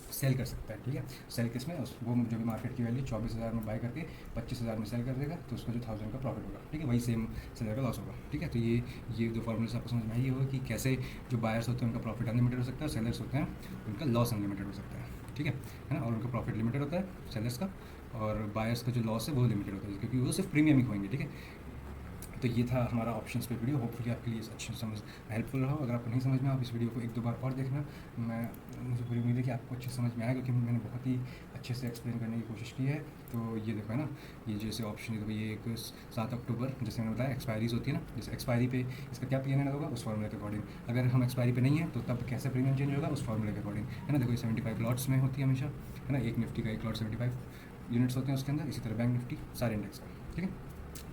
सेल कर सकता है, ठीक है। सेल किस में, वो जो भी मार्केट की वैल्यू 24,000 में बाय करके 25,000 में सेल कर देगा, तो उसको जो 1,000 का प्रॉफिट होगा, ठीक है, वही सेम सेलर का लॉस होगा, ठीक है। तो ये जो फॉर्मूला आपको समझ में आई होगा कि कैसे जो बायर्स होते हैं उनका प्रॉफिट अनलिमिटेड हो सकता है और सेलर्स होते हैं उनका लॉस अनलिमिटेड हो सकता है, ठीक है ना। और उनका प्रॉफिट लिमिटेड होता है सेलर्स का, और बायर्स का जो लॉस है वो लिमिटेड होता है, क्योंकि वो सिर्फ प्रीमियम ही खोएंगे, ठीक है। तो ये था हमारा ऑप्शंस पे वीडियो, होपफुली आपके लिए अच्छी समझ हेल्पफुल रहा हो। अगर आपको नहीं समझ में आप इस वीडियो को 1-2 बार और देखना, मुझे पूरी उम्मीद है कि आपको अच्छे समझ में आएगा, क्योंकि मैंने बहुत ही अच्छे से एक्सप्लेन करने की कोशिश की है। तो ये देखो है ना, ये जैसे ऑप्शन है, तो ये एक 7 अक्टूबर जैसे मैंने बताया एक्सपायरीज होती है ना, जैसे एक्सपायरी पे इसका क्या पी होगा उस फॉर्मूले के अकॉर्डिंग। अगर हम एक्सपायरी पे नहीं है तो तब कैसे प्रीमियम चेंज होगा उस फॉर्मूले के अकॉर्डिंग, है ना। देखो ये 75 लॉट्स में होती है हमेशा, है ना। एक निफ्टी का एक लॉट 75 यूनिट्स होते हैं उसके अंदर, इसी तरह बैंक निफ्टी सारे इंडेक्स का, ठीक है।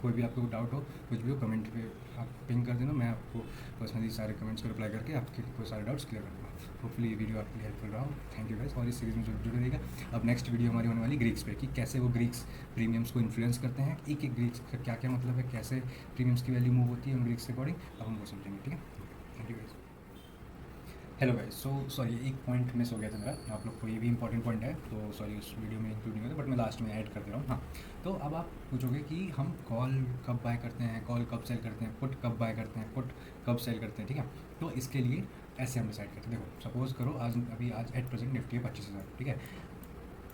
कोई भी आपको डाउट हो, कुछ भी हो, कमेंट पे आप पिंग कर देना, मैं आपको पर्सनली सारे कमेंट्स को रिप्लाई करके आपके कोई सारे डाउट्स क्लियर कर दूँगा। होपफुली ये वीडियो आपके लिए हेल्पफुल रहा हो। थैंक यू गाइस, और इस सीरीज़ में जुड़े रहिएगा। अब नेक्स्ट वीडियो हमारी होने वाली ग्रीक्स पे, कि कैसे वो ग्रीक्स प्रीमियम्स को इन्फ्लुएंस करते हैं, एक एक ग्रीक्स का क्या क्या मतलब है, कैसे प्रीमियम्स की वैल्यू मूव होती है उन ग्रीक्स के अकॉर्डिंग, अब हम वो समझेंगे, ठीक है। Thank you guys. Hello guys, sorry एक पॉइंट मिस हो गया था मेरा, आप लोग को ये भी इंपॉर्टेंट पॉइंट है, तो सॉरी उस वीडियो में इंक्लूड नहीं होता, बट मैं लास्ट में ऐड कर दे रहा हूँ। हाँ, तो अब आप पूछोगे कि हम कॉल कब बाय करते हैं, कॉल कब सेल करते हैं, पुट कब बाय करते हैं, पुट कब सेल करते हैं, ठीक है। तो इसके लिए ऐसे हम डिसाइड करते हैं। देखो सपोज़ करो आज एट प्रेजेंट निफ्टी है 25,000, ठीक है।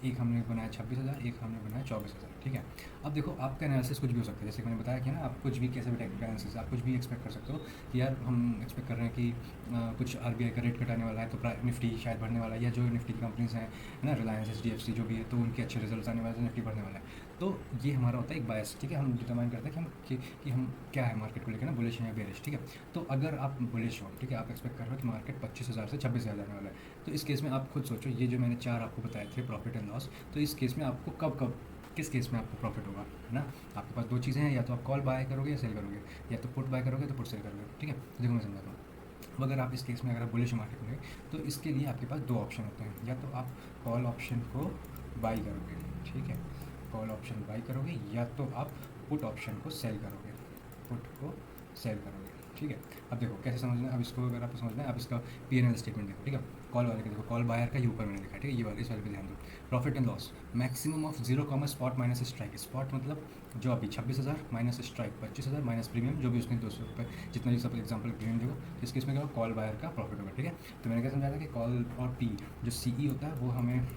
एक हमने बनाया 26,000, एक हमने बनाया 24,000, ठीक है। अब देखो आपका एनालिसिस कुछ भी हो सकता है, जैसे मैंने बताया कि ना आप कुछ भी कैसे भी टेक्निकल एनालिसिस आप कुछ भी एक्सपेक्ट कर सकते हो कि यार हम एक्सपेक्ट कर रहे हैं कि कुछ आरबीआई का रेट घटाने वाला है तो निफ्टी शायद बढ़ने वाला है, या जो निफ्टी की कंपनीज हैं है ना, रिलायंस, एचडीएफसी जो भी है, तो उनके अच्छे रिजल्ट आने वाले हैं, निफ्टी बढ़ने वाला है। तो ये हमारा होता है एक बायस, ठीक है। हम डिटरमाइन करते हैं कि हम क्या है मार्केट को लेकर ना, बुलिश है या बेरिश, ठीक है। तो अगर आप बुलिश हो, ठीक है, आप एक्सपेक्ट कर रहे हो कि मार्केट 25,000 से 26,000 जाने वाला है, तो इस केस में आप खुद सोचो, ये जो मैंने 4 आपको बताए थे प्रॉफिट एंड लॉस, तो इस केस में आपको कब किस केस में आपको प्रॉफिट होगा, है ना। आपके पास दो चीज़ें हैं, या तो आप कॉल बाय करोगे या सेल करोगे, या तो पुट बाय करोगे तो पुट सेल करोगे, ठीक है। तो देखो मैं समझाता हूँ। अब अगर आप इस केस में अगर आप बुलिश मार्केट में, तो इसके लिए आपके पास दो ऑप्शन होते हैं, या तो आप कॉल ऑप्शन को बाई करोगे, ठीक है, कॉल ऑप्शन बाई करोगे, या तो आप पुट ऑप्शन को सेल करोगे, पुट को सेल करोगे, ठीक है। अब देखो कैसे समझना है, अब इसको अगर आपको समझना है, आप इसका P&L स्टेटमेंट देखो, ठीक है। कॉल वाले का देखो, कॉल बायर का ये ऊपर मैंने लिखा है, ठीक है, ये वाले इस वाले पे ध्यान दो। Profit and loss maximum of 0, spot minus strike. Spot मतलब जो अभी 26,000 माइनस स्ट्राइक 25,000 माइनस प्रीमियम, जो भी उसने 200 रुपये जितना भी सब एग्जाम्पल प्रीमियम देखो, इस केस में क्या कॉल बायर का प्रॉफिट होगा, ठीक है। तो मैंने क्या समझाया था कि कॉल और पी जो CE होता है वो हमें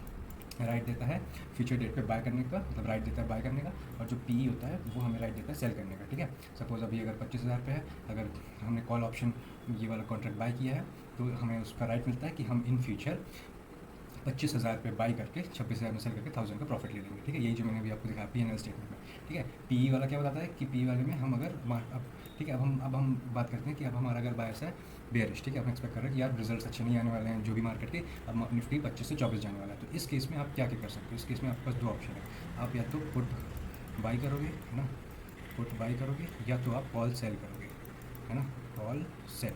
राइट देता है फ्यूचर डेट पे बाय करने का, मतलब राइट देता है बाय करने का, और जो PE होता है वो हमें राइट देता है सेल करने का, ठीक है। सपोज अभी अगर 25,000 पे है, अगर हमने कॉल ऑप्शन ये वाला कॉन्ट्रैक्ट बाय किया है, तो हमें उसका राइट मिलता है कि हम इन फ्यूचर 25,000 पे बाई करके 26,000 में सेल करके 1,000 का प्रॉफिट ले लेंगे, ठीक है। यही जो मैंने अभी आपको दिखाया P&L स्टेटमेंट में, ठीक है। PE वाला क्या बताता है कि PE वाले में हम अगर अब ठीक है, अब हम बात करते हैं कि अब हमारा अगर बायस है बेयरिश, ठीक है, हम एक्सपेक्ट कर रहे हैं कि यार रिजल्ट्स अच्छे नहीं आने वाले हैं जो भी मार्केट के, अब निफ्टी 25 से 24 जाने वाला है। तो इस केस में आप क्या क्या कर सकते हो, इस केस में आपके पास दो ऑप्शन है, आप या तो पुट बाई करोगे, है ना, पुट बाई करोगे, या तो आप कॉल सेल करोगे, है ना, कॉल सेल,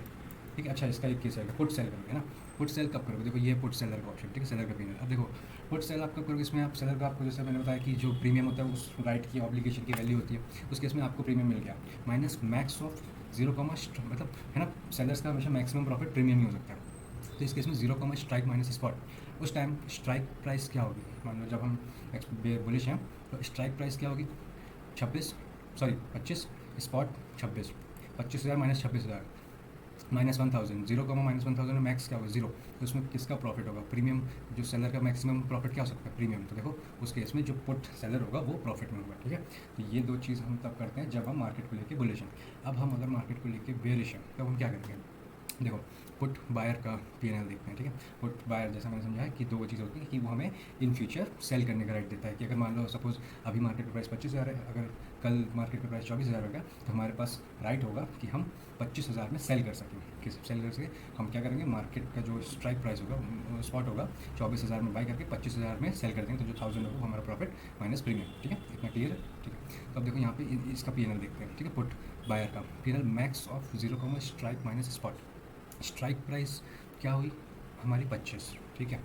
ठीक है। अच्छा इसका एक केस है पुट सेल करोगे, है ना। पुट सेल कब करोगे, देखो ये पुट सेलर का ऑप्शन, ठीक है, सेलर का P&L। अब देखो पुट सेल आप कब करोगे, इसमें आप सेलर का आपको जैसे मैंने बताया कि जो प्रीमियम होता है उस राइट की ऑब्लिगेशन की वैल्यू होती है, उस केस में आपको प्रीमियम मिल गया माइनस मैक्स ऑफ 0, मतलब है ना, सेलर्स का हमेशा मैक्सिमम प्रॉफिट प्रीमियम ही हो सकता है। तो इस केस में 0, स्ट्राइक माइनस स्पॉट। उस टाइम स्ट्राइक प्राइस क्या होगी, मान लो जब हम बुलिश हैं तो स्ट्राइक प्राइस क्या होगी 25, स्पॉट 26, 25,000 माइनस 26,000 माइनस 1,000, 0, -1,000 मैक्स क्या होगा 0। तो उसमें किसका प्रॉफिट होगा, प्रीमियम, जो सेलर का मैक्सिमम प्रॉफिट क्या हो सकता है प्रीमियम। तो देखो उस केस में जो पुट सेलर होगा वो प्रॉफिट में होगा, ठीक है। तो ये दो चीज़ हम तब करते हैं जब हम मार्केट को लेके बुलिश हैं। अब हम अगर मार्केट को लेके बेरिश हैं तब हम क्या करेंगे, देखो पुट बायर का P&L देखते हैं, ठीक है। पुट बायर जैसा मैंने समझा है कि दो चीज़ होती है कि वो हमें इन फ्यूचर सेल करने का राइट देता है, कि अगर मान लो सपोज अभी मार्केट का प्राइस 25,000 है, अगर कल मार्केट का प्राइस 24,000 होगा, तो हमारे पास राइट होगा कि हम 25,000 में सेल कर सकें। किस सेल कर सके, हम क्या करेंगे, मार्केट का जो स्ट्राइक प्राइस होगा स्पॉट होगा 24,000 में बाई करके 25,000 में सेल कर देंगे, तो जो 1,000 होगा वो हमारा प्रॉफिट माइनस प्रीमियम, ठीक है। इतना क्लियर है, ठीक है। तो अब देखो यहाँ पे इसका P&L देखते हैं, ठीक है। पुट बायर का P&L max of 0, strike minus spot. Strike price क्या हुई हमारी 25, ठीक है,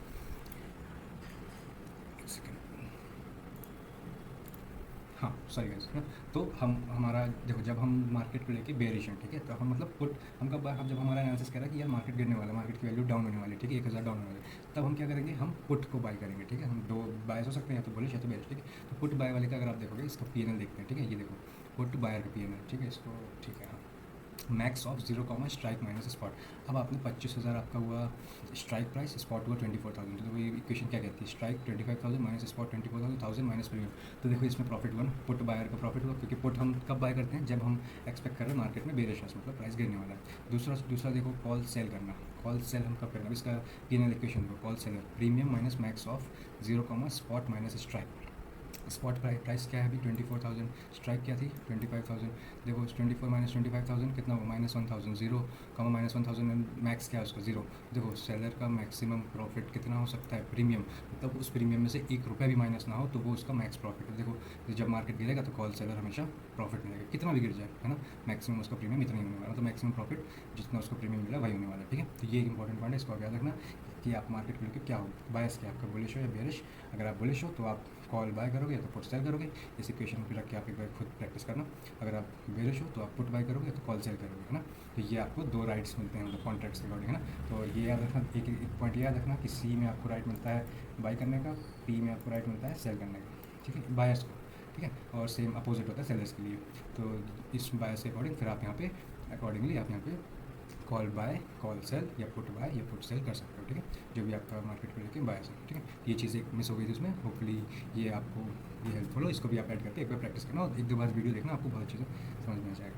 एक सेकेंड, हाँ सॉरी गाइस, है ना। तो हम हमारा देखो जब हम मार्केट को लेके बेरिश हैं, ठीक है, तो हम मतलब पुट हम कब हम जब हमारा एनालिसिस कह रहा है कि यार मार्केट गिरने वाला है, मार्केट की वैल्यू डाउन होने वाली है, ठीक है, 1,000 डाउन होने वाली है, तब हम क्या करेंगे, हम पुट को बाय करेंगे, ठीक है। हम दो बायस हो सकते हैं, या तो बुलिश या तो बेरिश, ठीक है। तो पुट बाय वाले का अगर आप देखोगे इसका P&L देखते हैं, ठीक है, ये देखो पुट बायर का P&L, ठीक है, इसको ठीक है, हाँ max of 0, strike minus spot. अब आपने 25,000 आपका हुआ स्ट्राइक प्राइस, स्पॉट हुआ 24,000, तो देखो ये इक्वेशन क्या कहती है, strike 25,000 minus spot 24,000, 1,000 minus premium. तो देखो इसमें प्रॉफिट हुआ ना, पुट बायर का प्रॉफिट हुआ, क्योंकि पुट हम कब बाय करते हैं, जब हम एक्सपेक्ट कर रहे हैं मार्केट में बेरिशनेस, मतलब प्राइस गिरने वाला है। दूसरा देखो कॉल सेल करना, कॉल सेल हम कब करेंगे, इसका P&L इक्वेशन को call seller premium minus max of 0, spot minus strike. Spot price क्या है अभी 24,000, स्ट्राइक क्या थी 25,000। देखो 24 माइनस 25,000 कितना हुआ -1,000, 0, माइनस 1,000 मैक्स क्या है उसका 0। देखो सेलर का मैक्सिमम प्रॉफिट कितना हो सकता है प्रीमियम, मतलब उस प्रीमियम में से 1 रुपया भी माइनस ना हो तो वो उसका मैक्स प्रॉफिट है। देखो जब मार्केट गिरेगा तो कॉल सेलर हमेशा प्रॉफिट मिलेगा, कितना भी गिर जाए, है ना, मैक्सिमम उसका प्रीमियम इतना ही होने वाला, मतलब मैक्सिमम प्रॉफिट जितना उसको प्रीमियम मिला वही होने वाला है, ठीक है। तो ये एक इंपॉर्टेंट पॉइंट है, इसको याद रखना कि आप मार्केट को लेकर क्या हो, बायस क्या आपका बुलिश हो या बेरिश। अगर आप बुलिश हो तो आप कॉल बाय करोगे या तो पुट सेल करोगे, इस इक्वेशन को रख के आप एक बार खुद प्रैक्टिस करना। अगर आप बेरिश हो तो आप पुट बाय करोगे या तो कॉल सेल करोगे, है ना। तो ये आपको दो राइट्स मिलते हैं मतलब कॉन्ट्रैक्ट्स के अकॉर्डिंग, है ना। तो ये याद रखना, एक पॉइंट याद रखना कि C में आपको राइट मिलता है बाय करने का, P में आपको राइट मिलता है सेल करने का, ठीक है, बायर्स को, ठीक है। और सेम अपोजिट होता है सेलर्स के लिए। तो इस बायस के अकॉर्डिंग फिर आप यहाँ पे अकॉर्डिंगली आप यहाँ पे कॉल बाय, कॉल सेल या पुट बाय या पुट सेल कर सकते हो, ठीक है, जो भी आपका मार्केट पे लेके बाय सकते हो, ठीक है। ये चीज़ एक मिस हो गई थी उसमें, होपफुली ये आपको ये हेल्पफुल हो, इसको भी आप ऐड करके एक बार प्रैक्टिस करना और एक दो बार वीडियो देखना, आपको बहुत चीज़ें समझ में आ जाएगा।